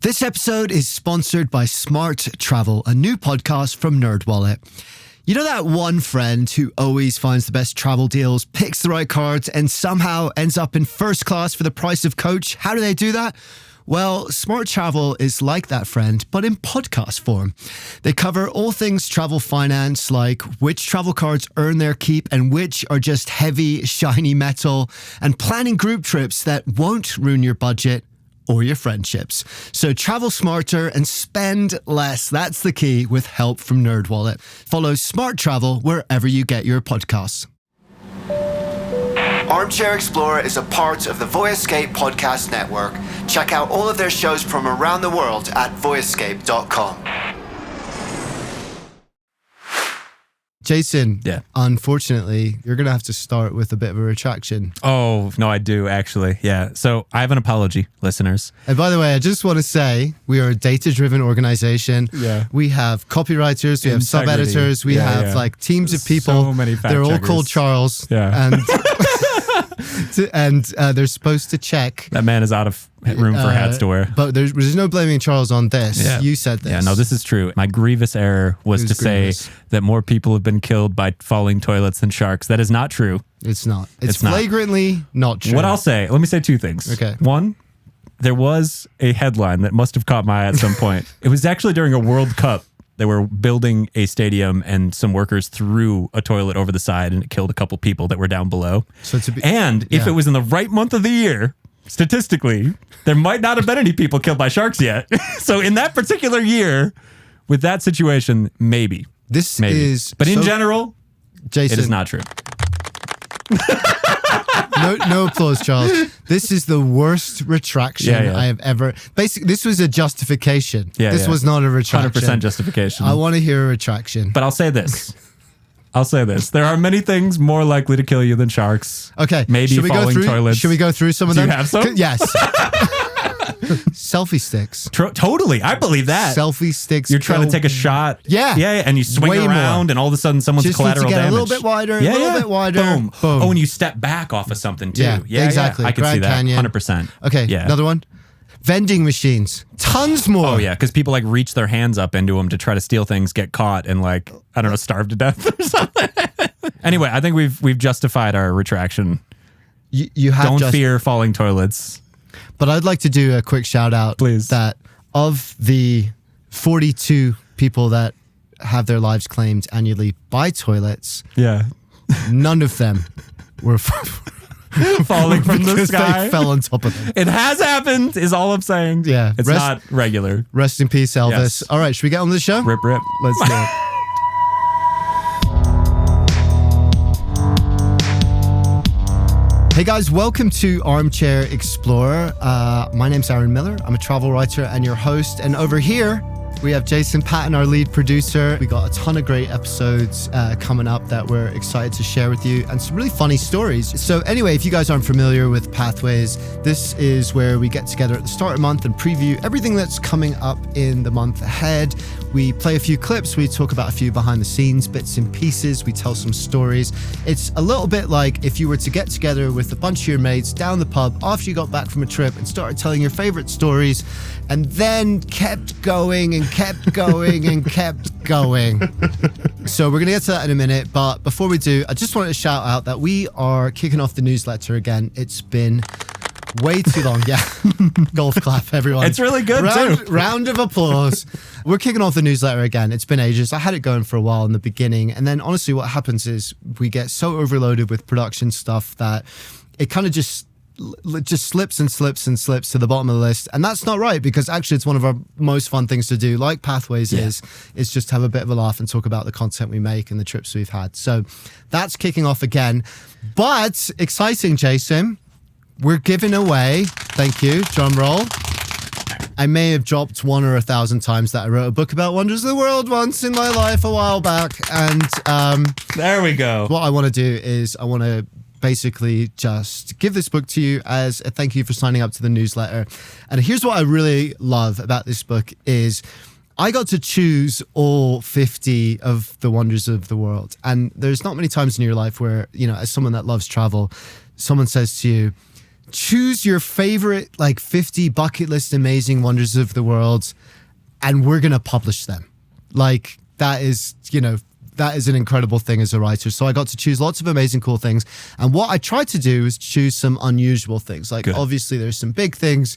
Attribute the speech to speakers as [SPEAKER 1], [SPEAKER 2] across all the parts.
[SPEAKER 1] This episode is sponsored by Smart Travel, a new podcast from NerdWallet. You know that one friend who always finds the best travel deals, picks the right cards, and somehow ends up in first class for the price of coach? How do they do that? Well, Smart Travel is like that friend, but in podcast form. They cover all things travel finance, like which travel cards earn their keep and which are just heavy, shiny metal, and planning group trips that won't ruin your budget or your friendships. So travel smarter and spend less. That's the key with help from NerdWallet. Follow Smart Travel wherever you get your podcasts. Armchair Explorer is a part of the Voyescape podcast network. Check out all of their shows from around the world at voyescape.com. Jason, unfortunately, you're going to have to start with a bit of a retraction.
[SPEAKER 2] Oh, no, I do, actually. Yeah. So I have an apology, listeners.
[SPEAKER 1] And by the way, I just want to say we are a data-driven organization. Yeah. We have copywriters, we have sub-editors, we have like teams of people.
[SPEAKER 2] So many fact
[SPEAKER 1] They're all
[SPEAKER 2] checkers.
[SPEAKER 1] called Charles.
[SPEAKER 2] Yeah.
[SPEAKER 1] And they're supposed to check.
[SPEAKER 2] That man is out of room for hats to wear.
[SPEAKER 1] But there's no blaming Charles on this. Yeah. You said this.
[SPEAKER 2] Yeah, no, this is true. My grievous error was to say that more people have been killed by falling toilets than sharks. That is not true.
[SPEAKER 1] It's not. It's flagrantly not true.
[SPEAKER 2] What I'll say, let me say two things.
[SPEAKER 1] Okay.
[SPEAKER 2] One, there was a headline that must have caught my eye at some point. It was actually during a World Cup. They were building a stadium and some workers threw a toilet over the side and it killed a couple people that were down below. So if it was in the right month of the year, statistically, there might not have been any people killed by sharks yet. So in that particular year, with that situation, maybe. But in general, Jason, it is not true.
[SPEAKER 1] No applause, Charles. This is the worst retraction I have ever. Basically, this was a justification. This was not a retraction.
[SPEAKER 2] 100% justification.
[SPEAKER 1] I want to hear a retraction.
[SPEAKER 2] But I'll say this. There are many things more likely to kill you than sharks.
[SPEAKER 1] Okay.
[SPEAKER 2] Maybe falling toilets.
[SPEAKER 1] Should we go through some of them?
[SPEAKER 2] Do you have some?
[SPEAKER 1] Yes. Selfie sticks.
[SPEAKER 2] Totally. I believe that.
[SPEAKER 1] Selfie sticks.
[SPEAKER 2] You're trying to take a shot.
[SPEAKER 1] Yeah.
[SPEAKER 2] And you swing around and all of a sudden someone's
[SPEAKER 1] just
[SPEAKER 2] collateral
[SPEAKER 1] needs to get
[SPEAKER 2] damage.
[SPEAKER 1] a little bit wider, a little bit wider.
[SPEAKER 2] Boom. Oh, and you step back off of something too.
[SPEAKER 1] Yeah, exactly.
[SPEAKER 2] I can see that.
[SPEAKER 1] Canyon.
[SPEAKER 2] 100%.
[SPEAKER 1] Okay. Another one. Vending machines. Tons more.
[SPEAKER 2] Oh, yeah. Because people like reach their hands up into them to try to steal things, get caught, and like, I don't know, starve to death or something. Anyway, I think we've justified our retraction.
[SPEAKER 1] You have
[SPEAKER 2] Don't fear falling toilets.
[SPEAKER 1] But I'd like to do a quick shout out.
[SPEAKER 2] Please.
[SPEAKER 1] That of the 42 people that have their lives claimed annually by toilets, none of them were
[SPEAKER 2] falling from the sky.
[SPEAKER 1] They fell on top of them.
[SPEAKER 2] It has happened, is all I'm saying.
[SPEAKER 1] Yeah.
[SPEAKER 2] It's not regular.
[SPEAKER 1] Rest in peace, Elvis.
[SPEAKER 2] Yes.
[SPEAKER 1] All right, should we get on with the show?
[SPEAKER 2] Rip, rip.
[SPEAKER 1] Let's do it. Hey guys, welcome to Armchair Explorer. My name's Aaron Millar. I'm a travel writer and your host. And over here, we have Jason Paton, our lead producer. We got a ton of great episodes coming up that we're excited to share with you and some really funny stories. So anyway, if you guys aren't familiar with Pathways, this is where we get together at the start of the month and preview everything that's coming up in the month ahead. We play a few clips, we talk about a few behind the scenes bits and pieces, we tell some stories. It's a little bit like if you were to get together with a bunch of your mates down the pub after you got back from a trip and started telling your favorite stories and then kept going and kept going and kept going. So we're going to get to that in a minute, but before we do, I just wanted to shout out that we are kicking off the newsletter again. It's been way too long. Yeah. Golf clap, everyone.
[SPEAKER 2] It's really good, too.
[SPEAKER 1] Round of applause. We're kicking off the newsletter again. It's been ages. I had it going for a while in the beginning. And then honestly, what happens is we get so overloaded with production stuff that it kind of just slips and slips and slips to the bottom of the list. And that's not right, because actually it's one of our most fun things to do, like Pathways is just have a bit of a laugh and talk about the content we make and the trips we've had. So that's kicking off again. But exciting, Jason. We're giving away, thank you, drum roll. I may have dropped 1 or 1,000 times that I wrote a book about wonders of the world once in my life a while back. And
[SPEAKER 2] there we go.
[SPEAKER 1] What I want to do is I want to basically just give this book to you as a thank you for signing up to the newsletter. And here's what I really love about this book is I got to choose all 50 of the wonders of the world. And there's not many times in your life where, you know, as someone that loves travel, someone says to you, choose your favorite like 50 bucket list amazing wonders of the world, and we're going to publish them. Like that is, that is an incredible thing as a writer. So I got to choose lots of amazing, cool things. And what I tried to do is choose some unusual things. Like obviously there's some big things,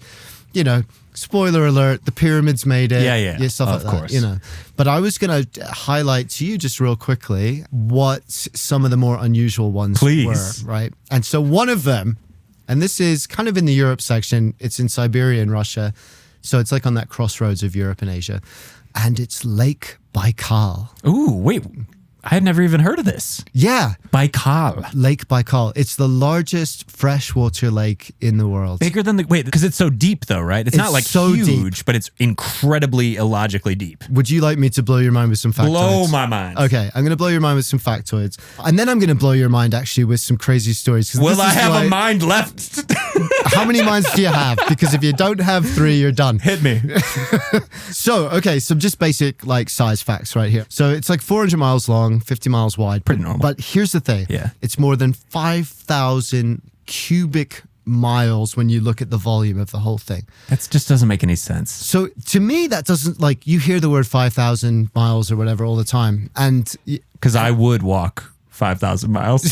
[SPEAKER 1] spoiler alert, the pyramids made it.
[SPEAKER 2] Yeah.
[SPEAKER 1] Stuff like that,
[SPEAKER 2] course.
[SPEAKER 1] But I was going to highlight to you just real quickly what some of the more unusual ones were, right? And so one of them, and this is kind of in the Europe section, it's in Siberia in Russia. So it's like on that crossroads of Europe and Asia. And it's Lake Baikal.
[SPEAKER 2] Ooh, wait. I had never even heard of this.
[SPEAKER 1] Yeah.
[SPEAKER 2] Baikal.
[SPEAKER 1] Lake Baikal. It's the largest freshwater lake in the world.
[SPEAKER 2] Bigger than because it's so deep though, right? It's not like
[SPEAKER 1] so
[SPEAKER 2] huge,
[SPEAKER 1] deep.
[SPEAKER 2] But it's incredibly illogically deep.
[SPEAKER 1] Would you like me to blow your mind with some factoids?
[SPEAKER 2] Blow my mind.
[SPEAKER 1] Okay, I'm going to blow your mind with some factoids. And then I'm going to blow your mind actually with some crazy stories.
[SPEAKER 2] Will I have a mind left?
[SPEAKER 1] How many minds do you have? Because if you don't have 3, you're done.
[SPEAKER 2] Hit me.
[SPEAKER 1] So, okay, some just basic like size facts right here. So it's like 400 miles long, 50 miles wide.
[SPEAKER 2] Pretty normal.
[SPEAKER 1] But here's the thing.
[SPEAKER 2] Yeah.
[SPEAKER 1] It's more than 5,000 cubic miles when you look at the volume of the whole thing.
[SPEAKER 2] That just doesn't make any sense.
[SPEAKER 1] So to me, that doesn't, like, you hear the word 5,000 miles or whatever all the time. And
[SPEAKER 2] because I would walk 5,000 miles.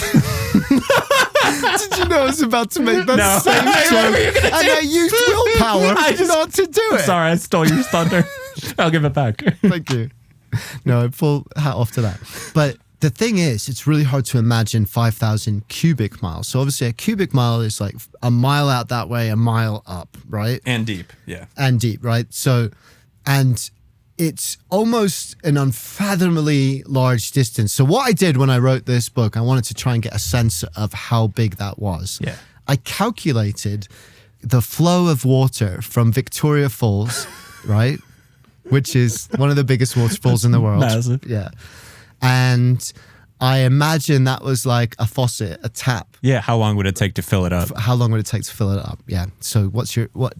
[SPEAKER 1] did you know I was about to make that same
[SPEAKER 2] What
[SPEAKER 1] joke?
[SPEAKER 2] were you gonna
[SPEAKER 1] And
[SPEAKER 2] do?
[SPEAKER 1] I used willpower not to do it.
[SPEAKER 2] Sorry, I stole your thunder. I'll give it back.
[SPEAKER 1] Thank you. No, full hat off to that. But the thing is, it's really hard to imagine 5,000 cubic miles. So obviously a cubic mile is like a mile out that way, a mile up, right?
[SPEAKER 2] And deep, yeah.
[SPEAKER 1] And deep, right? So, and it's almost an unfathomably large distance. So what I did when I wrote this book, I wanted to try and get a sense of how big that was.
[SPEAKER 2] Yeah.
[SPEAKER 1] I calculated the flow of water from Victoria Falls, right? Which is one of the biggest waterfalls in the world.
[SPEAKER 2] Massive.
[SPEAKER 1] Yeah. And I imagine that was like a faucet, a tap.
[SPEAKER 2] Yeah, how long would it take to fill it up?
[SPEAKER 1] How long would it take to fill it up? Yeah. So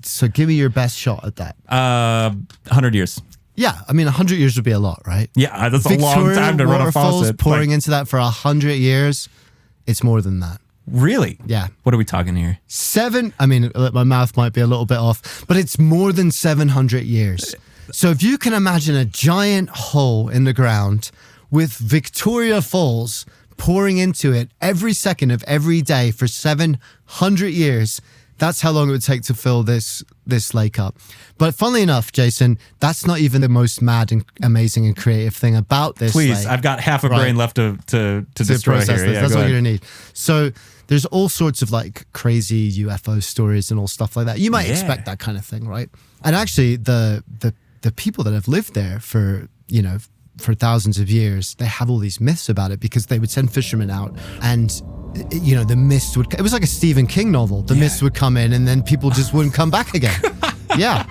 [SPEAKER 1] so give me your best shot at that.
[SPEAKER 2] 100 years.
[SPEAKER 1] Yeah, I mean, 100 years would be a lot, right?
[SPEAKER 2] Yeah, that's a long time to run a faucet.
[SPEAKER 1] Pouring into that for 100 years, it's more than that.
[SPEAKER 2] Really?
[SPEAKER 1] Yeah.
[SPEAKER 2] What are we talking here?
[SPEAKER 1] I mean, my math might be a little bit off, but it's more than 700 years. So if you can imagine a giant hole in the ground with Victoria Falls pouring into it every second of every day for 700 years, that's how long it would take to fill this lake up. But funnily enough, Jason, that's not even the most mad and amazing and creative thing about this
[SPEAKER 2] Please,
[SPEAKER 1] lake.
[SPEAKER 2] I've got half a brain left to destroy
[SPEAKER 1] process
[SPEAKER 2] here.
[SPEAKER 1] this.
[SPEAKER 2] Yeah,
[SPEAKER 1] That's
[SPEAKER 2] go
[SPEAKER 1] what
[SPEAKER 2] ahead.
[SPEAKER 1] you're gonna need. So there's all sorts of like crazy UFO stories and all stuff like that. You might expect that kind of thing, right? And actually the people that have lived there for thousands of years, they have all these myths about it because they would send fishermen out and the mist would, it was like a Stephen King novel. The mist would come in and then people just wouldn't come back again. Yeah.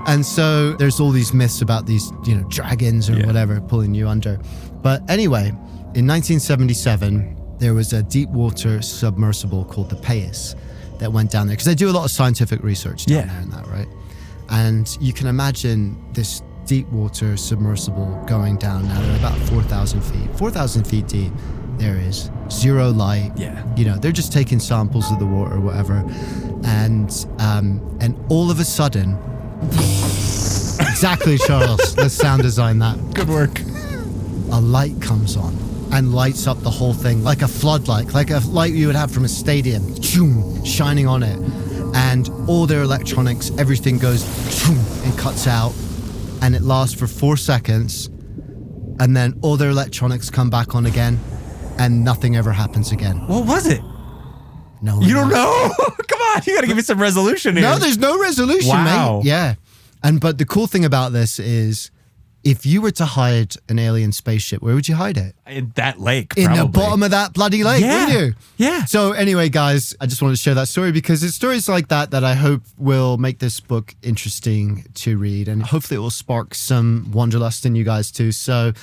[SPEAKER 1] And so there's all these myths about these, dragons or whatever pulling you under. But anyway, in 1977, there was a deep water submersible called the Pais that went down there because they do a lot of scientific research down there and that, right? And you can imagine this deep water submersible going down. Now they're about 4,000 feet. 4,000 feet deep. There is zero light.
[SPEAKER 2] Yeah.
[SPEAKER 1] They're just taking samples of the water or whatever. And all of a sudden, exactly, Charles. Let's sound design that.
[SPEAKER 2] Good work.
[SPEAKER 1] A light comes on and lights up the whole thing like a floodlight, like a light you would have from a stadium, shining on it. And all their electronics, everything goes and cuts out. And it lasts for 4 seconds. And then all their electronics come back on again. And nothing ever happens again.
[SPEAKER 2] What was it?
[SPEAKER 1] No.
[SPEAKER 2] You don't know? Come on, you got to give me some resolution here.
[SPEAKER 1] No, there's no resolution,
[SPEAKER 2] Wow.
[SPEAKER 1] mate. Yeah. But the cool thing about this is if you were to hide an alien spaceship, where would you hide it?
[SPEAKER 2] In that lake,
[SPEAKER 1] In
[SPEAKER 2] probably.
[SPEAKER 1] the bottom of that bloody lake,
[SPEAKER 2] Yeah.
[SPEAKER 1] wouldn't you?
[SPEAKER 2] Yeah.
[SPEAKER 1] So anyway, guys, I just wanted to share that story because it's stories like that I hope will make this book interesting to read, and hopefully it will spark some wanderlust in you guys too. So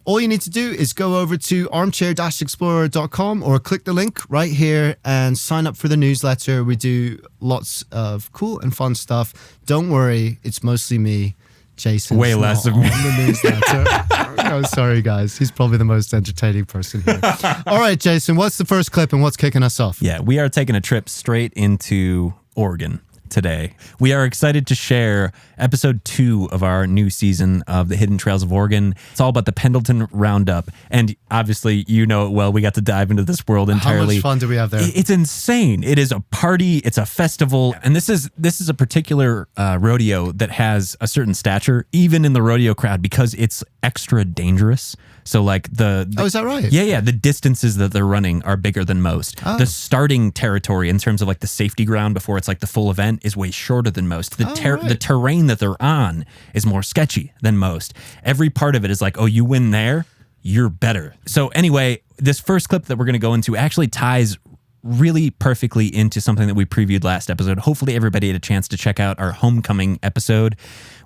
[SPEAKER 1] all you need to do is go over to armchair-explorer.com or click the link right here and sign up for the newsletter. We do lots of cool and fun stuff. Don't worry, it's mostly me. Jason.
[SPEAKER 2] Way less of me.
[SPEAKER 1] On the newsletter. I'm sorry, guys. He's probably the most entertaining person here. All right, Jason, what's the first clip and what's kicking us off?
[SPEAKER 2] Yeah, we are taking a trip straight into Oregon today. We are excited to share episode 2 of our new season of the Hidden Trails of Oregon. It's all about the Pendleton Roundup. And obviously, you know it well. We got to dive into this world entirely.
[SPEAKER 1] How much fun do we have there?
[SPEAKER 2] It's insane. It is a party. It's a festival. And this is a particular rodeo that has a certain stature, even in the rodeo crowd, because it's extra dangerous. So like
[SPEAKER 1] oh, is that right?
[SPEAKER 2] Yeah. The distances that they're running are bigger than most. Oh. The starting territory in terms of like the safety ground before it's like the full event is way shorter than most. The terrain that they're on is more sketchy than most. Every part of it is like, oh, you win there, you're better. So anyway, this first clip that we're going to go into actually ties really perfectly into something that we previewed last episode. Hopefully everybody had a chance to check out our homecoming episode,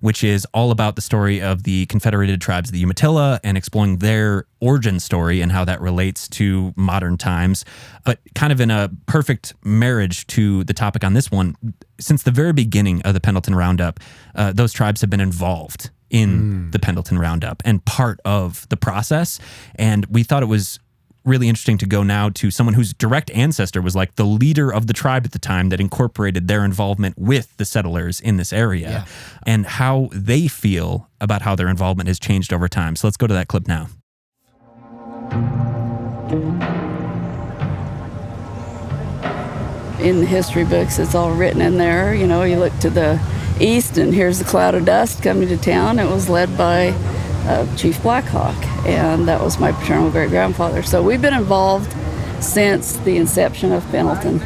[SPEAKER 2] which is all about the story of the Confederated tribes of the Umatilla and exploring their origin story and how that relates to modern times. But kind of in a perfect marriage to the topic on this one, since the very beginning of the Pendleton Roundup, those tribes have been involved in the Pendleton Roundup and part of the process. And we thought it was really interesting to go now to someone whose direct ancestor was like the leader of the tribe at the time that incorporated their involvement with the settlers in this area and how they feel about how their involvement has changed over time. So let's go to that clip now.
[SPEAKER 3] In the history books, it's all written in there. You know, you look to the east and here's the cloud of dust coming to town. It was led by Chief Black Hawk, and that was my paternal great-grandfather. So we've been involved since the inception of Pendleton.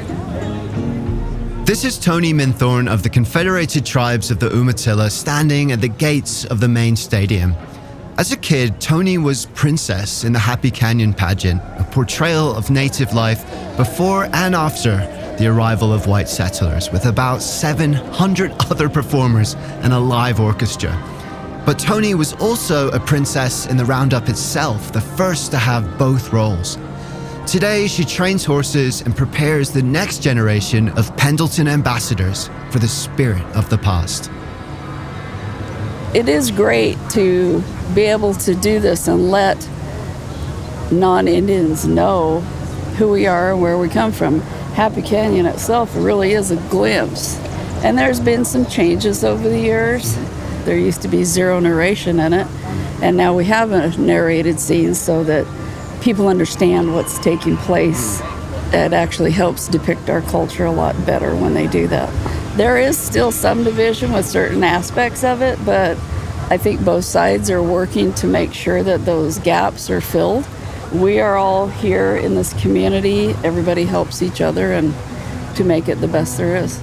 [SPEAKER 1] This is Tony Minthorn of the Confederated Tribes of the Umatilla standing at the gates of the main stadium. As a kid, Tony was Princess in the Happy Canyon pageant, a portrayal of native life before and after the arrival of white settlers, with about 700 other performers and a live orchestra. But Tony was also a princess in the Roundup itself, the first to have both roles. Today, she trains horses and prepares the next generation of Pendleton ambassadors for the spirit of the past.
[SPEAKER 3] It is great to be able to do this and let non-Indians know who we are and where we come from. Happy Canyon itself really is a glimpse. And there's been some changes over the years. There used to be zero narration in it, and now we have a narrated scene so that people understand what's taking place. It actually helps depict our culture a lot better when they do that. There is still some division with certain aspects of it, but I think both sides are working to make sure that those gaps are filled. We are all here in this community. Everybody helps each other and to make it the best there is.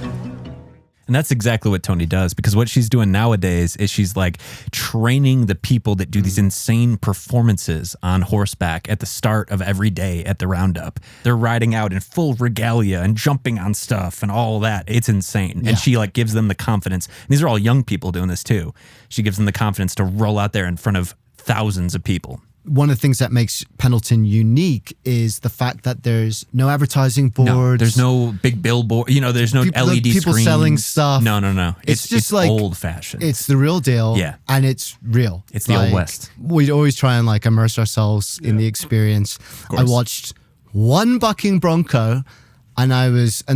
[SPEAKER 2] And that's exactly what Tony does, because what she's doing nowadays is she's like training the people that do these insane performances on horseback at the start of every day at the Roundup. They're riding out in full regalia and jumping on stuff and all that. It's insane. And she like gives them the confidence. And these are all young people doing this too. She gives them the confidence to roll out there in front of thousands of people.
[SPEAKER 1] One of the things that makes Pendleton unique is the fact that there's no advertising boards.
[SPEAKER 2] No, there's no big billboard. You know, there's no LED
[SPEAKER 1] people
[SPEAKER 2] screens.
[SPEAKER 1] selling stuff.
[SPEAKER 2] No.
[SPEAKER 1] It's just like
[SPEAKER 2] old fashioned.
[SPEAKER 1] It's the real deal.
[SPEAKER 2] Yeah.
[SPEAKER 1] And it's real.
[SPEAKER 2] It's the Old West.
[SPEAKER 1] We'd always try and like immerse ourselves in the experience. I watched one bucking bronco and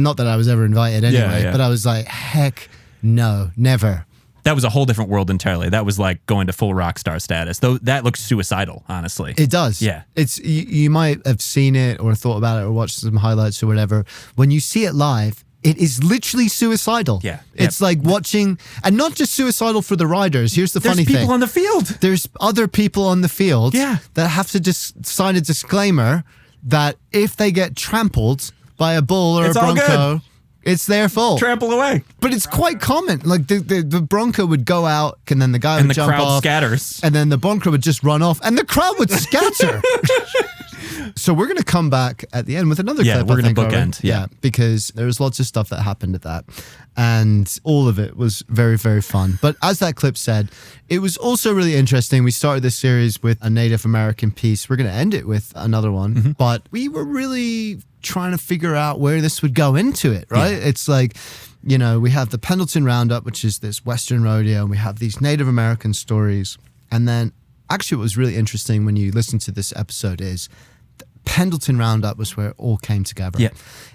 [SPEAKER 1] not that I was ever invited anyway, but I was like, heck no, never.
[SPEAKER 2] That was a whole different world entirely. That was like going to full rock star status. Though that looks suicidal, honestly.
[SPEAKER 1] It does.
[SPEAKER 2] Yeah.
[SPEAKER 1] It's you might have seen it or thought about it or watched some highlights or whatever. When you see it live, it is literally suicidal.
[SPEAKER 2] Yeah.
[SPEAKER 1] It's like watching, and not just suicidal for the riders. Here's the funny thing.
[SPEAKER 2] There's people on the field.
[SPEAKER 1] There's other people on the field that have to just sign a disclaimer that if they get trampled by a bull or a bronco, it's their fault.
[SPEAKER 2] Trample away.
[SPEAKER 1] But it's quite common. Like the bronco would go out and then the guy would jump off.
[SPEAKER 2] And the crowd scatters.
[SPEAKER 1] And then the bronco would just run off and the crowd would scatter. So we're going to come back at the end with another clip.
[SPEAKER 2] We're going to bookend.
[SPEAKER 1] Yeah, because there's lots of stuff that happened at that. And all of it was very, very fun. But as that clip said, it was also really interesting. We started this series with a Native American piece. We're going to end it with another one. Mm-hmm. But we were really trying to figure out where this would go into it, right? Yeah. It's like, you know, we have the Pendleton Roundup, which is this Western rodeo, and we have these Native American stories. And then actually what was really interesting when you listen to this episode is Pendleton Roundup was where it all came together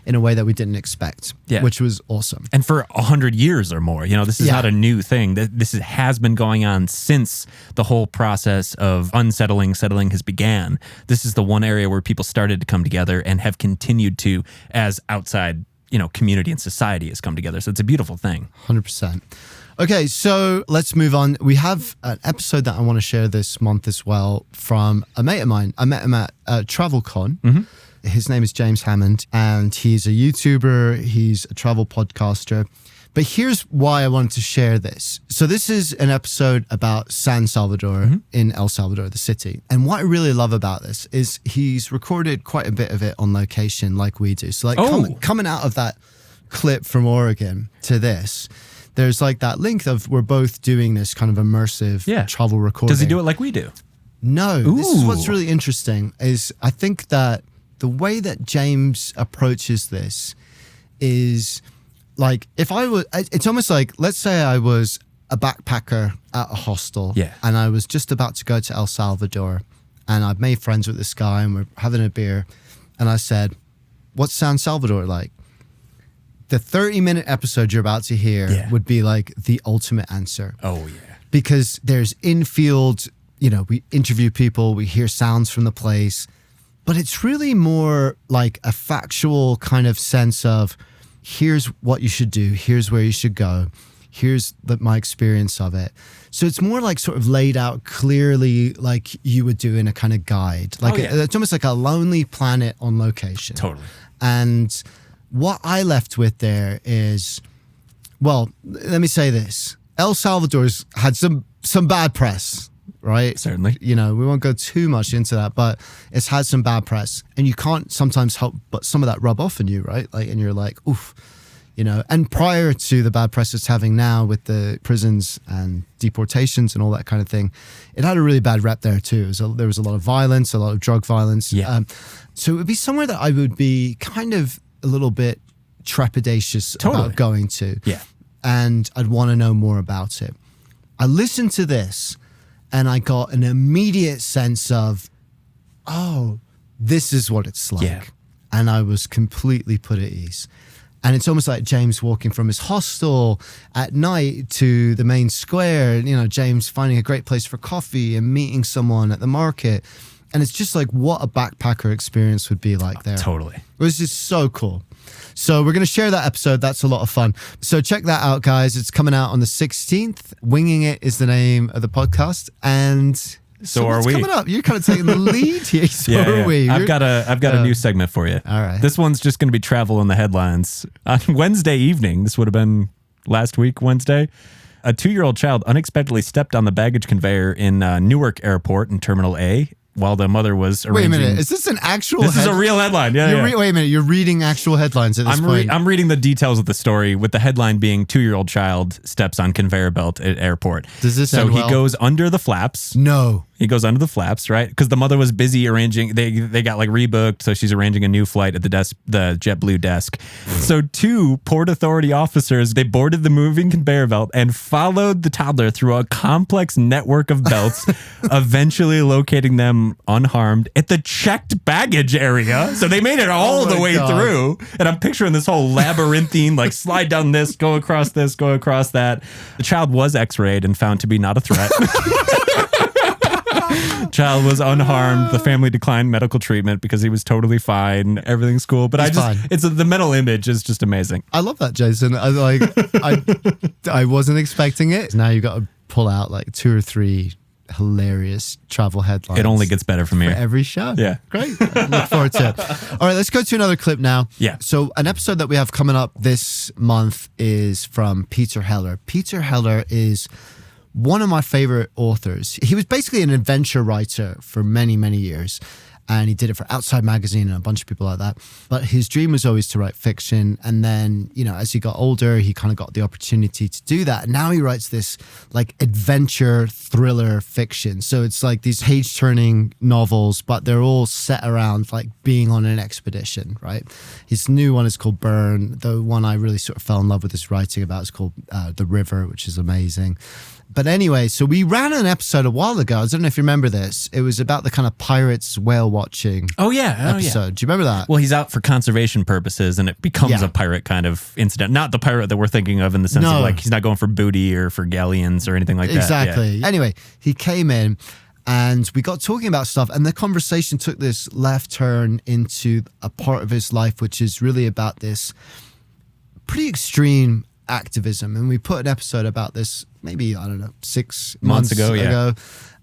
[SPEAKER 1] in a way that we didn't expect, which was awesome.
[SPEAKER 2] And for 100 years or more, this is not a new thing. This has been going on since the whole process of settling has began. This is the one area where people started to come together and have continued to as outside, community and society has come together. So it's a beautiful thing.
[SPEAKER 1] 100%. Okay, so let's move on. We have an episode that I want to share this month as well from a mate of mine. I met him at TravelCon. Mm-hmm. His name is James Hammond, and he's a YouTuber. He's a travel podcaster. But here's why I wanted to share this. So this is an episode about San Salvador in El Salvador, the city. And what I really love about this is he's recorded quite a bit of it on location like we do. So like coming out of that clip from Oregon to this, there's like that link of we're both doing this kind of immersive travel recording.
[SPEAKER 2] Does he do it like we do?
[SPEAKER 1] No. Ooh. This is what's really interesting is I think that the way that James approaches this is like it's almost like, let's say I was a backpacker at a hostel and I was just about to go to El Salvador and I've made friends with this guy and we're having a beer and I said, what's San Salvador like? The 30-minute episode you're about to hear would be like the ultimate answer.
[SPEAKER 2] Oh, yeah.
[SPEAKER 1] Because there's in-field, we interview people, we hear sounds from the place, but it's really more like a factual kind of sense of here's what you should do, here's where you should go, here's my experience of it. So it's more like sort of laid out clearly like you would do in a kind of guide. Like it's almost like a Lonely Planet on location.
[SPEAKER 2] Totally.
[SPEAKER 1] And what I left with there is, well, let me say this. El Salvador's had some bad press, right?
[SPEAKER 2] Certainly.
[SPEAKER 1] We won't go too much into that, but it's had some bad press. And you can't sometimes help but some of that rub off on you, right? Like, and you're like, oof, And prior to the bad press it's having now with the prisons and deportations and all that kind of thing, it had a really bad rep there too. There was a lot of violence, a lot of drug violence.
[SPEAKER 2] Yeah.
[SPEAKER 1] So it would be somewhere that I would be kind of a little bit trepidatious about going to.
[SPEAKER 2] Yeah.
[SPEAKER 1] And I'd want to know more about it. I listened to this and I got an immediate sense of, oh, this is what it's like.
[SPEAKER 2] Yeah.
[SPEAKER 1] And I was completely put at ease. And it's almost like James walking from his hostel at night to the main square, James finding a great place for coffee and meeting someone at the market. And it's just like what a backpacker experience would be like there.
[SPEAKER 2] Totally.
[SPEAKER 1] It was just so cool. So we're going to share that episode. That's a lot of fun. So check that out, guys. It's coming out on the 16th. Winging It is the name of the podcast. And so
[SPEAKER 2] are
[SPEAKER 1] what's
[SPEAKER 2] we.
[SPEAKER 1] coming up? You're kind of taking the lead here. So are we.
[SPEAKER 2] I've got a new segment for you.
[SPEAKER 1] All right.
[SPEAKER 2] This one's just going to be travel in the headlines. On Wednesday evening, this would have been last week, Wednesday, a 2-year-old child unexpectedly stepped on the baggage conveyor in Newark Airport in Terminal A while the mother was arranging.
[SPEAKER 1] Wait a minute. Is this an actual
[SPEAKER 2] This is a real headline. Yeah.
[SPEAKER 1] Wait a minute. You're reading actual headlines at this point.
[SPEAKER 2] I'm reading the details of the story with the headline being 2-year-old child steps on conveyor belt at airport.
[SPEAKER 1] Does this
[SPEAKER 2] So
[SPEAKER 1] end
[SPEAKER 2] he
[SPEAKER 1] well?
[SPEAKER 2] goes under the flaps.
[SPEAKER 1] No.
[SPEAKER 2] He goes under the flaps, right? Because the mother was busy arranging. They got like rebooked, so she's arranging a new flight at the JetBlue desk. So 2 Port Authority officers, they boarded the moving conveyor belt and followed the toddler through a complex network of belts, eventually locating them unharmed at the checked baggage area. So they made it all the way through. And I'm picturing this whole labyrinthine, like slide down this, go across that. The child was x-rayed and found to be not a threat. Child was unharmed. The family declined medical treatment because he was totally fine. Everything's cool. But it's the mental image is just amazing.
[SPEAKER 1] I love that, Jason. I wasn't expecting it. Now you've got to pull out like 2 or 3 hilarious travel headlines.
[SPEAKER 2] It only gets better from here.
[SPEAKER 1] For every show.
[SPEAKER 2] Yeah.
[SPEAKER 1] Great. I look forward to it. All right, let's go to another clip now.
[SPEAKER 2] Yeah.
[SPEAKER 1] So an episode that we have coming up this month is from Peter Heller. Peter Heller is one of my favorite authors. He was basically an adventure writer for many, many years. And he did it for Outside Magazine and a bunch of people like that. But his dream was always to write fiction. And then, as he got older, he kind of got the opportunity to do that. And now he writes this like adventure thriller fiction. So it's like these page-turning novels, but they're all set around like being on an expedition, right? His new one is called Burn. The one I really sort of fell in love with his writing about is called The River, which is amazing. But anyway, so we ran an episode a while ago. I don't know if you remember this. It was about the kind of pirates whale watching episode. Do you remember that?
[SPEAKER 2] Well, he's out for conservation purposes and it becomes a pirate kind of incident. Not the pirate that we're thinking of in the sense of like he's not going for booty or for galleons or anything like that.
[SPEAKER 1] Exactly.
[SPEAKER 2] Yeah.
[SPEAKER 1] Anyway, he came in and we got talking about stuff and the conversation took this left turn into a part of his life, which is really about this pretty extreme activism. And we put an episode about this maybe, I don't know, 6 months ago.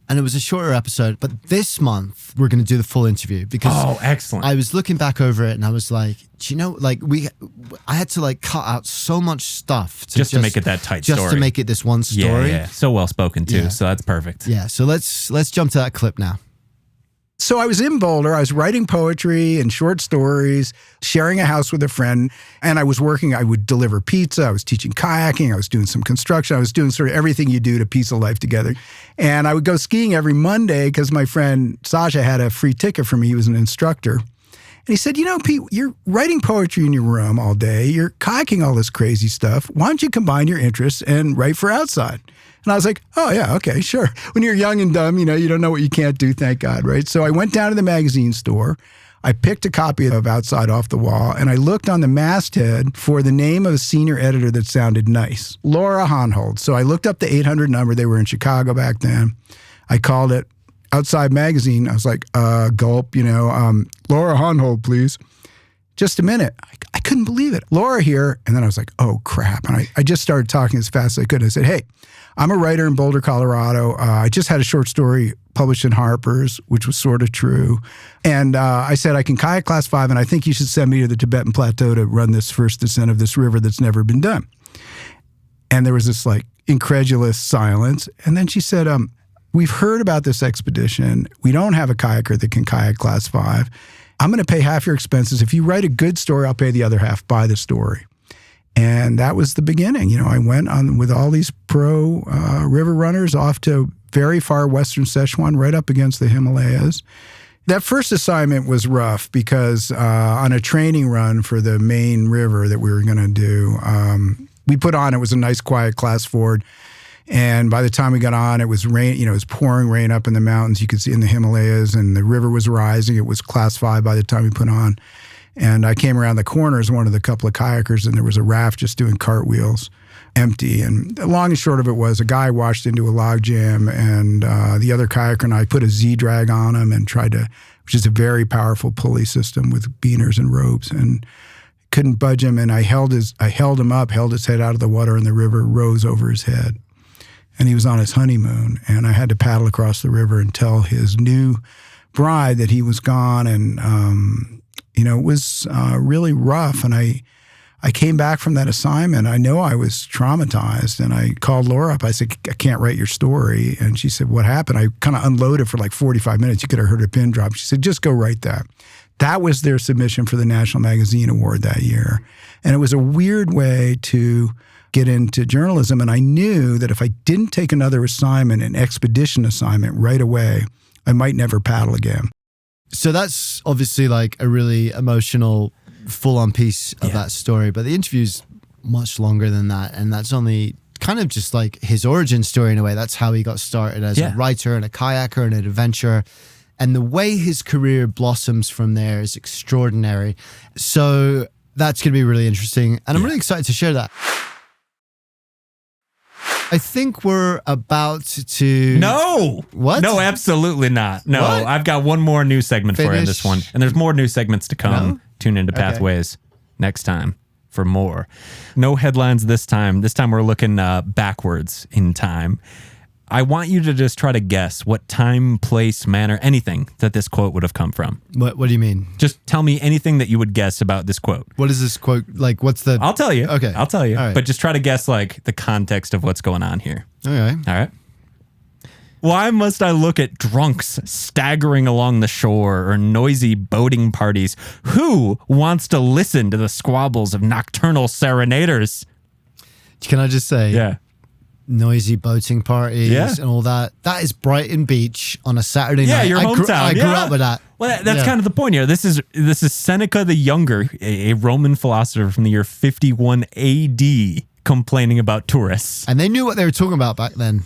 [SPEAKER 1] And it was a shorter episode. But this month, we're going to do the full interview because
[SPEAKER 2] excellent.
[SPEAKER 1] I was looking back over it and I was like, do you know, like I had to like cut out so much stuff
[SPEAKER 2] to make it that tight story.
[SPEAKER 1] Just to make it this one story.
[SPEAKER 2] Yeah. So well spoken too. Yeah. So that's perfect.
[SPEAKER 1] Yeah. So let's jump to that clip now.
[SPEAKER 4] So I was in Boulder. I was writing poetry and short stories, sharing a house with a friend, and I was working. I would deliver pizza. I was teaching kayaking. I was doing some construction. I was doing sort of everything you do to piece a life together. And I would go skiing every Monday because my friend Sasha had a free ticket for me. He was an instructor. And he said, you know, Pete, you're writing poetry in your room all day. You're kayaking all this crazy stuff. Why don't you combine your interests and write for Outside? And I was like, oh, yeah, okay, sure. When you're young and dumb, you know, you don't know what you can't do, thank God, right? So I went down to the magazine store. I picked a copy of Outside off the wall, and I looked on the masthead for the name of a senior editor that sounded nice, Laura Honhold. So I looked up the 800 number. They were in Chicago back then. I called it Outside Magazine. I was like, gulp, you know, Laura Honhold, please. Just a minute. I couldn't believe it. Laura here. And then I was like, oh, crap. And I just started talking as fast as I could. I said, hey, I'm a writer in Boulder, Colorado. I just had a short story published in Harper's, which was sort of true. And I said, I can kayak class 5, and I think you should send me to the Tibetan Plateau to run this first descent of this river that's never been done. And there was this like incredulous silence. And then she said, we've heard about this expedition. We don't have a kayaker that can kayak class 5. I'm going to pay half your expenses. If you write a good story, I'll pay the other half. Buy the story. And that was the beginning. You know, I went on with all these pro river runners off to very far western Sichuan, right up against the Himalayas. That first assignment was rough because on a training run for the main river that we were going to do, we put on, it was a nice quiet class Ford. And by the time we got on, it was rain, you know, it was pouring rain up in the mountains. You could see in the Himalayas, and the river was rising. It was class 5 by the time we put on. And I came around the corner as one of the couple of kayakers, and there was a raft just doing cartwheels, empty. And the long and short of it was a guy washed into a log jam, and the other kayaker and I put a Z-drag on him and tried to, which is a very powerful pulley system with beaners and ropes, and couldn't budge him. And I held him up, held his head out of the water, and the river rose over his head. And he was on his honeymoon, and I had to paddle across the river and tell his new bride that he was gone. And you know, it was really rough. And I came back from that assignment. I know I was traumatized. And I called Laura up. I said, I can't write your story. And she said, what happened? I kind of unloaded for like 45 minutes. You could have heard a pin drop. She said, just go write that. That was their submission for the National Magazine Award that year. And it was a weird way to get into journalism. And I knew that if I didn't take another assignment, an expedition assignment right away, I might never paddle again.
[SPEAKER 1] So that's obviously like a really emotional, full-on piece of that story. But the interview's much longer than that. And that's only kind of just like his origin story in a way. That's how he got started as a writer and a kayaker and an adventurer. And the way his career blossoms from there is extraordinary. So that's going to be really interesting. And I'm really excited to share that. I think we're about to...
[SPEAKER 2] No!
[SPEAKER 1] What?
[SPEAKER 2] No, absolutely not. No,
[SPEAKER 1] What?
[SPEAKER 2] I've got one more new segment for you in this one. And there's more new segments to come.
[SPEAKER 1] No?
[SPEAKER 2] Tune into Pathways next time for more. No headlines this time. This time we're looking backwards in time. I want you to just try to guess what time, place, manner, anything that this quote would have come from.
[SPEAKER 1] What do you mean?
[SPEAKER 2] Just tell me anything that you would guess about this quote.
[SPEAKER 1] What is this quote? Like, what's the...
[SPEAKER 2] I'll tell you.
[SPEAKER 1] Okay.
[SPEAKER 2] I'll tell you.
[SPEAKER 1] All right.
[SPEAKER 2] But just try to guess like the context of what's going on here.
[SPEAKER 1] Okay.
[SPEAKER 2] All right. Why must I look at drunks staggering along the shore or noisy boating parties? Who wants to listen to the squabbles of nocturnal serenaders?
[SPEAKER 1] Can I just say...
[SPEAKER 2] Yeah.
[SPEAKER 1] Noisy boating parties and all that. That is Brighton Beach on a Saturday night.
[SPEAKER 2] Yeah, your hometown.
[SPEAKER 1] I grew up with that.
[SPEAKER 2] Well, that's kind of the point here. This is Seneca the Younger, a Roman philosopher from the year 51 AD, complaining about tourists.
[SPEAKER 1] And they knew what they were talking about back then.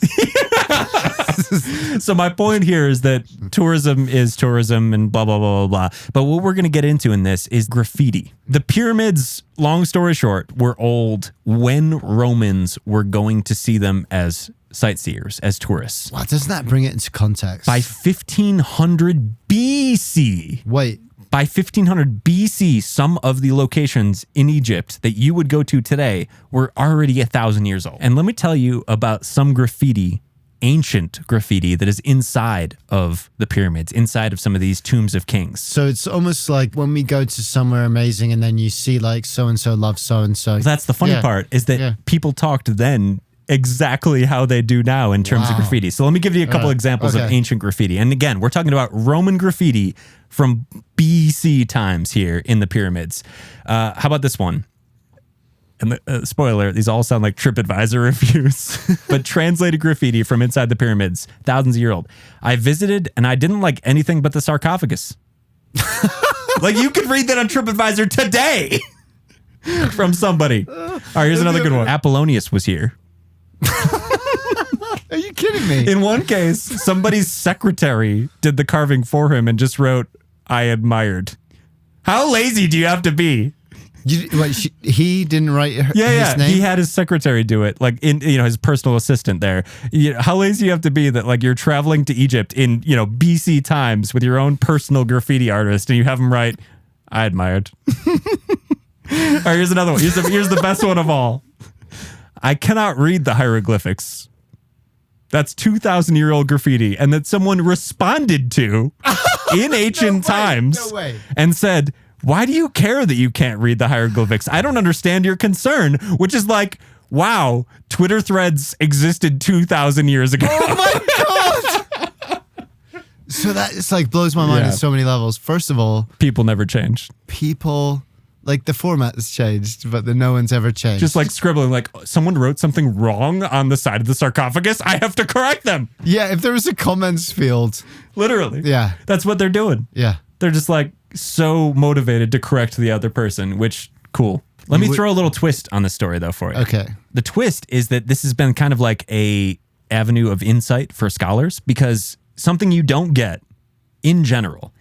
[SPEAKER 2] So my point here is that tourism is tourism and blah, blah, blah, blah, blah. But what we're going to get into in this is graffiti. The pyramids, long story short, were old when Romans were going to see them as sightseers, as tourists.
[SPEAKER 1] Wow, doesn't that bring it into context?
[SPEAKER 2] By 1500 BC.
[SPEAKER 1] Wait.
[SPEAKER 2] By 1500 BC, some of the locations in Egypt that you would go to today were already 1,000 years old. And let me tell you about some graffiti, ancient graffiti that is inside of the pyramids, inside of some of these tombs of kings.
[SPEAKER 1] So it's almost like when we go to somewhere amazing and then you see like so-and-so loves so-and-so.
[SPEAKER 2] That's the funny part, is that people talked then exactly how they do now in terms of graffiti. So let me give you a couple examples of ancient graffiti. And again, we're talking about Roman graffiti from BC times here in the pyramids. How about this one? And the spoiler, these all sound like TripAdvisor reviews, but translated graffiti from inside the pyramids, thousands of years old. I visited and I didn't like anything but the sarcophagus. Like you could read that on TripAdvisor today from somebody. All right, here's another good one. Apollonius was here.
[SPEAKER 1] Are you kidding me?
[SPEAKER 2] In one case, somebody's secretary did the carving for him and just wrote, "I admired." How lazy do you have to be?
[SPEAKER 1] He didn't write his name?
[SPEAKER 2] He had his secretary do it, like in his personal assistant there. How lazy you have to be that like you're traveling to Egypt in BC times with your own personal graffiti artist and you have him write, "I admired." All right, here's another one. Here's the best one of all. I cannot read the hieroglyphics. That's 2,000-year-old graffiti, and that someone responded to in ancient times and said, "Why do you care that you can't read the hieroglyphics? I don't understand your concern," which is like, wow, Twitter threads existed 2,000 years ago.
[SPEAKER 1] Oh my God. So that it's like blows my mind on so many levels. First of all,
[SPEAKER 2] people never change.
[SPEAKER 1] Like the format has changed, but no one's ever changed.
[SPEAKER 2] Just like scribbling, like someone wrote something wrong on the side of the sarcophagus. I have to correct them.
[SPEAKER 1] Yeah, if there was a comments field.
[SPEAKER 2] Literally.
[SPEAKER 1] Yeah.
[SPEAKER 2] That's what they're doing.
[SPEAKER 1] Yeah.
[SPEAKER 2] They're just like so motivated to correct the other person, which cool. Let me throw a little twist on the story though for you.
[SPEAKER 1] Okay.
[SPEAKER 2] The twist is that this has been kind of like a avenue of insight for scholars because something you don't get in general,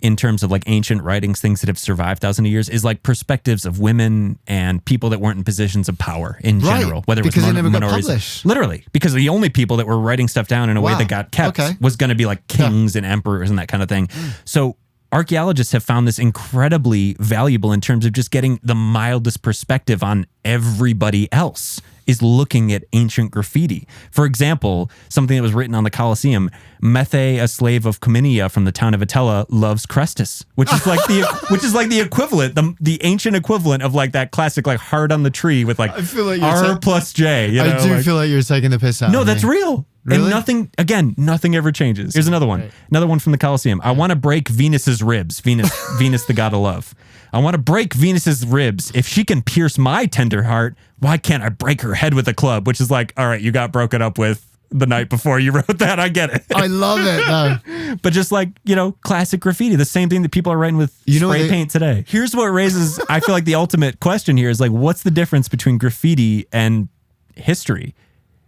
[SPEAKER 2] in terms of like ancient writings, things that have survived thousands of years, is like perspectives of women and people that weren't in positions of power in general, whether it was
[SPEAKER 1] they never got
[SPEAKER 2] minorities.
[SPEAKER 1] published.
[SPEAKER 2] Literally, because the only people that were writing stuff down in a way that got kept was going to be like kings and emperors and that kind of thing. So archaeologists have found this incredibly valuable in terms of just getting the mildest perspective on everybody else is looking at ancient graffiti. For example, something that was written on the Colosseum, Methe, a slave of Cominia from the town of Attila, loves Crestus, which is like the equivalent, the ancient equivalent of like that classic like heart on the tree with like
[SPEAKER 1] I feel like
[SPEAKER 2] R plus J.
[SPEAKER 1] I do feel like you're taking the piss out
[SPEAKER 2] No,
[SPEAKER 1] of
[SPEAKER 2] that's
[SPEAKER 1] me.
[SPEAKER 2] real.
[SPEAKER 1] Really?
[SPEAKER 2] And nothing ever changes. Here's another one. Another one from the Colosseum. I want to break Venus's ribs. Venus, the god of love. I want to break Venus's ribs. If she can pierce my tender heart, why can't I break her head with a club? Which is like, all right, you got broken up with the night before you wrote that. I get it.
[SPEAKER 1] I love it though.
[SPEAKER 2] But just like, classic graffiti, the same thing that people are writing with spray paint today. Here's what raises, I feel like the ultimate question here is like, what's the difference between graffiti and history?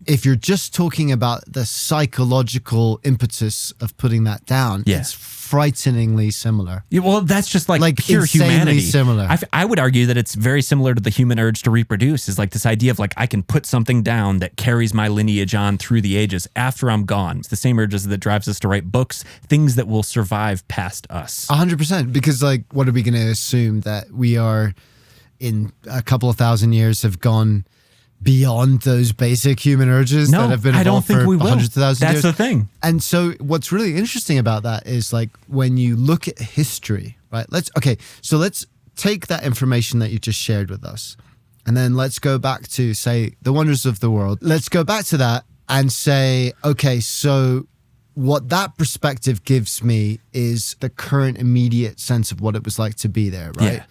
[SPEAKER 1] If you're just talking about the psychological impetus of putting that down, it's frighteningly similar.
[SPEAKER 2] Yeah, well, that's just like pure humanity.
[SPEAKER 1] Similar.
[SPEAKER 2] I would argue that it's very similar to the human urge to reproduce. Is like this idea of like I can put something down that carries my lineage on through the ages after I'm gone. It's the same urges that drives us to write books, things that will survive past us.
[SPEAKER 1] 100%. Because like, what are we going to assume that we are in a couple of thousand years have gone beyond those basic human urges that have been evolved for hundreds of thousands of years?
[SPEAKER 2] That's the thing.
[SPEAKER 1] And so what's really interesting about that is like when you look at history, right? Let's take that information that you just shared with us and then let's go back to say the wonders of the world. Let's go back to that and say, okay, so what that perspective gives me is the current immediate sense of what it was like to be there, right?
[SPEAKER 2] Yeah.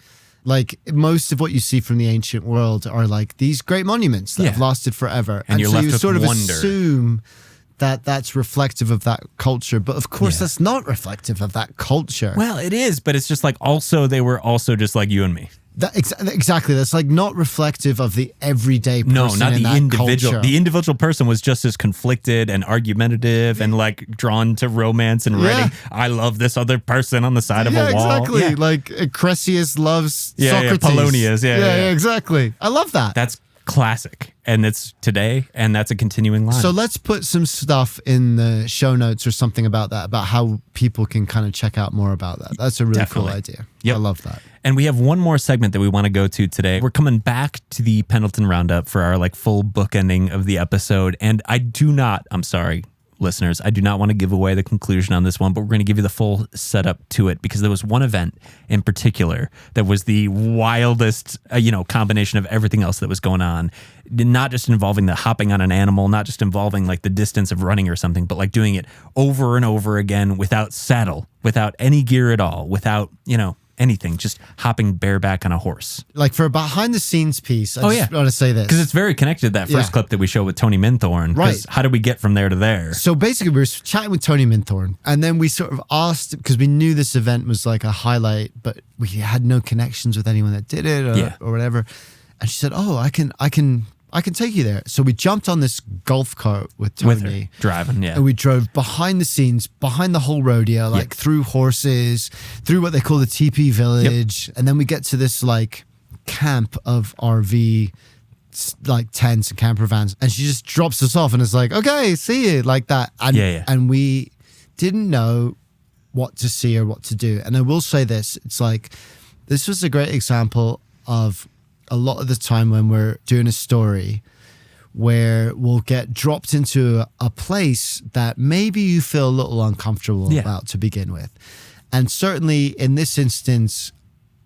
[SPEAKER 1] Like most of what you see from the ancient world are like these great monuments that have lasted forever.
[SPEAKER 2] And you're
[SPEAKER 1] so
[SPEAKER 2] left
[SPEAKER 1] you
[SPEAKER 2] with
[SPEAKER 1] sort of
[SPEAKER 2] wonder.
[SPEAKER 1] assume that that's reflective of that culture. But of course, that's not reflective of that culture.
[SPEAKER 2] Well, it is, but it's just like also they were also just like you and me.
[SPEAKER 1] Exactly. That's like not reflective of the everyday person.
[SPEAKER 2] No, not
[SPEAKER 1] in
[SPEAKER 2] the
[SPEAKER 1] that
[SPEAKER 2] individual.
[SPEAKER 1] culture.
[SPEAKER 2] The individual person was just as conflicted and argumentative and like drawn to romance and writing. I love this other person on the side of a wall.
[SPEAKER 1] Exactly.
[SPEAKER 2] Yeah.
[SPEAKER 1] Like Cressius loves Socrates.
[SPEAKER 2] Polonius.
[SPEAKER 1] Yeah, exactly. I love that.
[SPEAKER 2] That's classic, and it's today, and that's a continuing line.
[SPEAKER 1] So let's put some stuff in the show notes or something about that, about how people can kind of check out more about that. That's a really cool idea.
[SPEAKER 2] Yep.
[SPEAKER 1] I love that.
[SPEAKER 2] And we have one more segment that we want to go to today. We're coming back to the Pendleton Roundup for our like full bookending of the episode. And I'm sorry, listeners, I do not want to give away the conclusion on this one, but we're going to give you the full setup to it because there was one event in particular that was the wildest, combination of everything else that was going on. Not just involving the hopping on an animal, not just involving like the distance of running or something, but like doing it over and over again without saddle, without any gear at all, without, anything, just hopping bareback on a horse.
[SPEAKER 1] Like for a behind the scenes piece, I just want to say this.
[SPEAKER 2] Because it's very connected to that first clip that we showed with Tony Minthorn.
[SPEAKER 1] Right.
[SPEAKER 2] How did we get from there to there?
[SPEAKER 1] So basically we were chatting with Tony Minthorn and then we sort of asked, because we knew this event was like a highlight, but we had no connections with anyone that did it or whatever. And she said, I can take you there. So we jumped on this golf cart with Tony.
[SPEAKER 2] With her, driving,
[SPEAKER 1] And we drove behind the scenes, behind the whole rodeo, like through horses, through what they call the teepee village. And then we get to this like camp of RV, like tents and camper vans. And she just drops us off and is like, okay, see you, like that. And, and we didn't know what to see or what to do. And I will say this, it's like, this was a great example of a lot of the time when we're doing a story where we'll get dropped into a place that maybe you feel a little uncomfortable about to begin with. And certainly in this instance,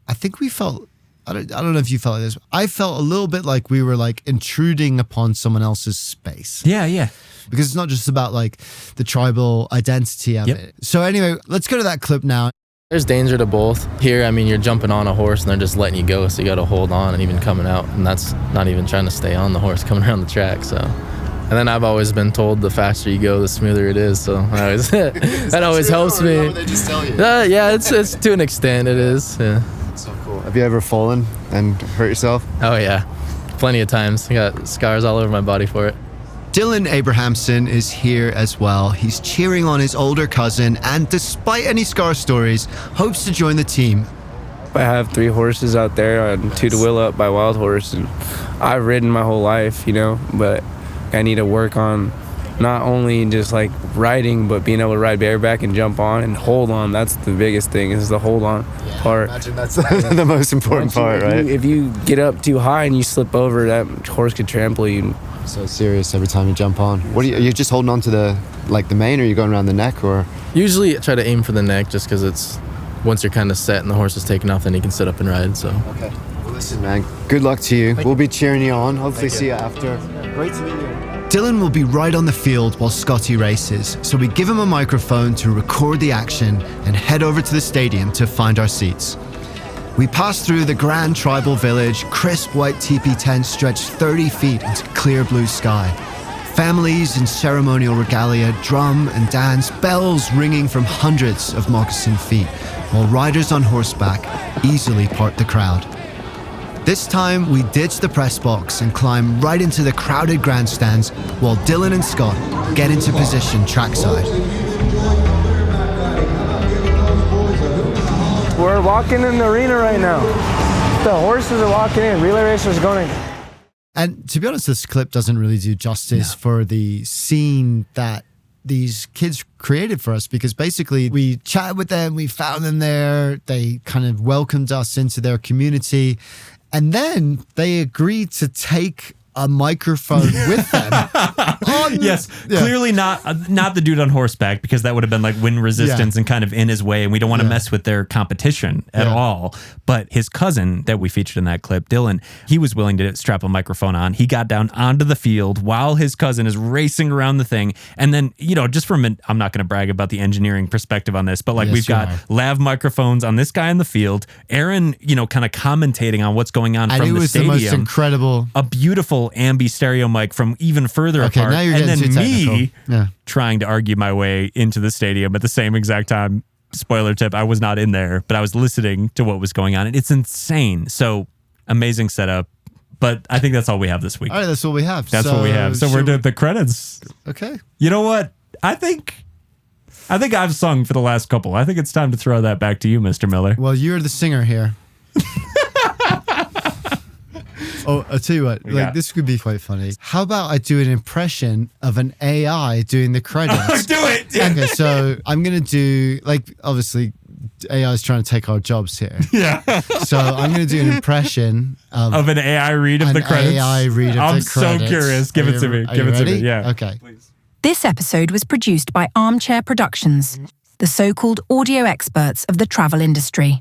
[SPEAKER 1] I think we felt, I don't know if you felt like this, I felt a little bit like we were like intruding upon someone else's space.
[SPEAKER 2] Yeah.
[SPEAKER 1] Because it's not just about like the tribal identity of it. So anyway, let's go to that clip now.
[SPEAKER 5] There's danger to both. Here, I mean, you're jumping on a horse and they're just letting you go, so you got to hold on and even coming out. And that's not even trying to stay on the horse coming around the track. So, and then I've always been told the faster you go, the smoother it is. So I always, that always helps me.
[SPEAKER 6] They just tell you.
[SPEAKER 5] Yeah, it's to an extent it is. Yeah.
[SPEAKER 6] That's so cool. Have you ever fallen and hurt yourself?
[SPEAKER 5] Oh yeah, plenty of times. I got scars all over my body for it.
[SPEAKER 1] Dylan Abrahamson is here as well. He's cheering on his older cousin and despite any scar stories, hopes to join the team.
[SPEAKER 7] I have 3 horses out there and 2 to wheel up by Wild Horse. And I've ridden my whole life, but I need to work on not only just like riding, but being able to ride bareback and jump on and hold on. That's the biggest thing is the hold on part.
[SPEAKER 6] I imagine that's the most important part, right?
[SPEAKER 7] If you get up too high and you slip over, that horse could trample you.
[SPEAKER 6] So serious every time you jump on. What are you just holding on to the mane, or are you going around the neck, or?
[SPEAKER 5] Usually I try to aim for the neck just because it's, once you're kind of set and the horse is taken off, then you can sit up and ride, so.
[SPEAKER 6] Okay. Well, listen, man, good luck to you. We'll be cheering you on. Hopefully see you after. Great to meet you.
[SPEAKER 1] Dylan will be right on the field while Scotty races, so we give him a microphone to record the action and head over to the stadium to find our seats. We pass through the grand tribal village, crisp white teepee tents stretched 30 feet into clear blue sky. Families in ceremonial regalia drum and dance, bells ringing from hundreds of moccasined feet, while riders on horseback easily part the crowd. This time, we ditch the press box and climb right into the crowded grandstands while Dylan and Scott get into position trackside.
[SPEAKER 7] We're walking in the arena right now. The horses are walking in. Relay racers going in.
[SPEAKER 1] And to be honest, this clip doesn't really do justice for the scene that these kids created for us, because basically we chatted with them, we found them there, they kind of welcomed us into their community, and then they agreed to take a microphone with them.
[SPEAKER 2] Yes, clearly not the dude on horseback, because that would have been like wind resistance and kind of in his way, and we don't want to mess with their competition at all. But his cousin that we featured in that clip, Dylan, he was willing to strap a microphone on. He got down onto the field while his cousin is racing around the thing. And then, just from I'm not going to brag about the engineering perspective on this, but like we've got lav microphones on this guy in the field, Aaron, kind of commentating on what's going on from the stadium.
[SPEAKER 1] And it was the most incredible.
[SPEAKER 2] A beautiful ambi stereo mic from even further apart.
[SPEAKER 1] Now you're getting
[SPEAKER 2] and then
[SPEAKER 1] too technical.
[SPEAKER 2] me trying to argue my way into the stadium at the same exact time. spoiler tip, I was not in there, but I was listening to what was going on. And it's insane. So amazing setup. But I think that's all we have this week.
[SPEAKER 1] All right, that's what we have.
[SPEAKER 2] That's what we have. So we're doing the credits.
[SPEAKER 1] Okay.
[SPEAKER 2] You know what? I think I've sung for the last couple. I think it's time to throw that back to you, Mr. Miller.
[SPEAKER 1] Well, you're the singer here. Oh, I'll tell you what, this could be quite funny. How about I do an impression of an AI doing the credits?
[SPEAKER 2] Do it!
[SPEAKER 1] Okay, so I'm going to do, obviously, AI is trying to take our jobs here.
[SPEAKER 2] Yeah.
[SPEAKER 1] So I'm going to do an impression of
[SPEAKER 2] an AI read of the credits.
[SPEAKER 1] AI read of the credits.
[SPEAKER 2] I'm so curious. Give it to me. Give it to me. Yeah.
[SPEAKER 1] Okay.
[SPEAKER 2] Please.
[SPEAKER 8] This episode was produced by Armchair Productions, the so-called audio experts of the travel industry.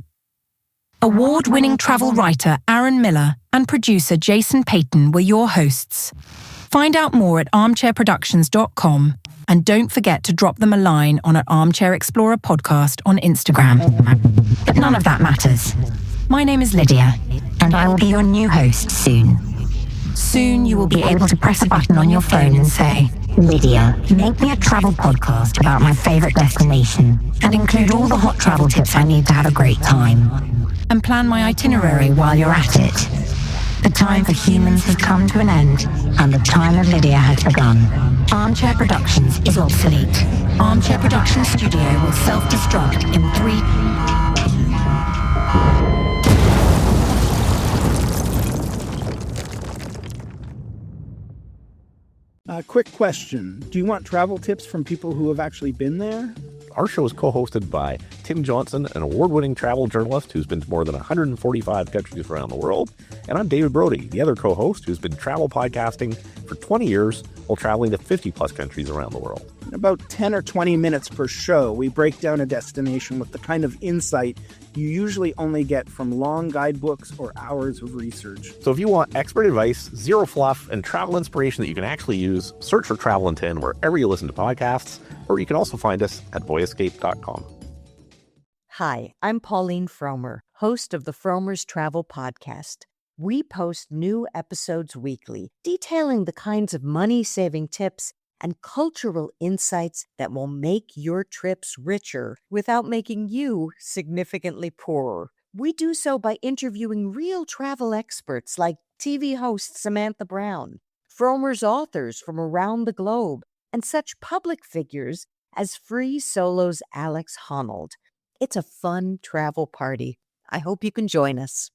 [SPEAKER 8] Award-winning travel writer Aaron Millar and producer Jason Paton were your hosts. Find out more at armchairproductions.com and don't forget to drop them a line on an Armchair Explorer podcast on Instagram. But none of that matters. My name is Lydia, and I will be your new host soon. Soon you will be able to press a button on your phone and say, Lydia, make me a travel podcast about my favorite destination and include all the hot travel tips I need to have a great time. And plan my itinerary while you're at it. The time for humans has come to an end, and the time of Lydia has begun. Armchair Productions is obsolete. Armchair Productions Studio will self-destruct in 3...
[SPEAKER 9] Quick question. Do you want travel tips from people who have actually been there?
[SPEAKER 10] Our show is co-hosted by Tim Johnson, an award-winning travel journalist who's been to more than 145 countries around the world. And I'm David Brody, the other co-host who's been travel podcasting for 20 years while traveling to 50-plus countries around the world.
[SPEAKER 9] In about 10 or 20 minutes per show, we break down a destination with the kind of insight you usually only get from long guidebooks or hours of research.
[SPEAKER 10] So if you want expert advice, zero fluff, and travel inspiration that you can actually use, search for Travel in 10 wherever you listen to podcasts, or you can also find us at boyescape.com.
[SPEAKER 11] Hi, I'm Pauline Fromer, host of the Fromer's Travel Podcast. We post new episodes weekly, detailing the kinds of money-saving tips and cultural insights that will make your trips richer without making you significantly poorer. We do so by interviewing real travel experts like TV host Samantha Brown, Fromer's authors from around the globe, and such public figures as Free Solo's Alex Honnold. It's a fun travel party. I hope you can join us.